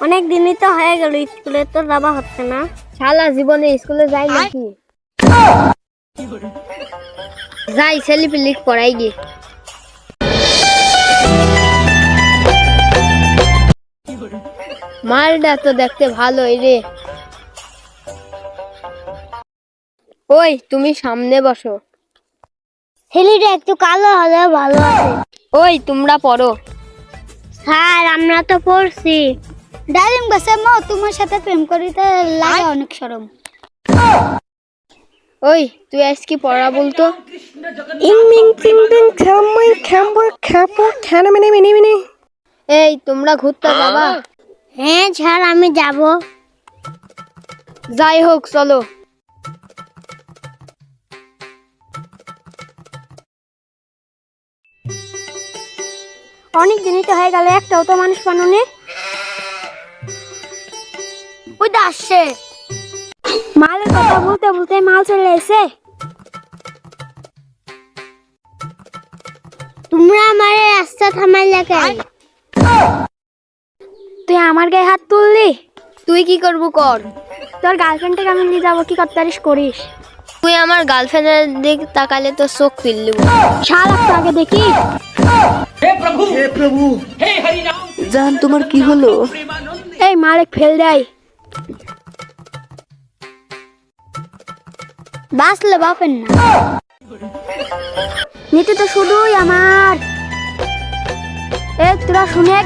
অনেক দিনই তো হয়ে গেল, স্কুলে তো যাওয়া হচ্ছে না। শালা জীবনে স্কুলে যাই নাকি? যাই ছেলে পিলি পড়াই গিয়ে। মালটা তো দেখতে ভালোই রে। ওই তুমি সামনে বসো। ছেলেটা একটু কালো হলে ভালো আছে। ওই তোমরা পড়ো। স্যার আমরা তো পড়ছি। ডালিম গাছে মা তোমার সাথে প্রেম করিতে লাগে অনেক শরম। ওই তুই আজ কি পড়া বলতো? এই তোমরা ঘুরতে যাবা? হ্যাঁ স্যার আমি যাব। যাই হোক চলো। অনেক দিনই তো হয়ে গেল, একটাও তো মানুষ বানুনি। ওই তো আসছে। মালের কথা বলতে বলতে মাল চলে এসে। তোমরা আমারে রাস্তা থামাইলে কেন? তুই আমার গায়ে হাত তুললি? তুই কি করবো কর। তোর গার্লফ্রেন্ডকে আমি নিয়ে যাবো, কি করতে পারিস করিস। তুই আমার গার্লফ্রেন্ডের দিক তাকালে তো চোখ পিল্লু। শালা তো আগে দেখি। জান তোমার কি হলো? এই মালিক ফেল দেয়। বাঁচলে বাপেন না, নিতে তো শুধুই আমার। এ তোরা শুনে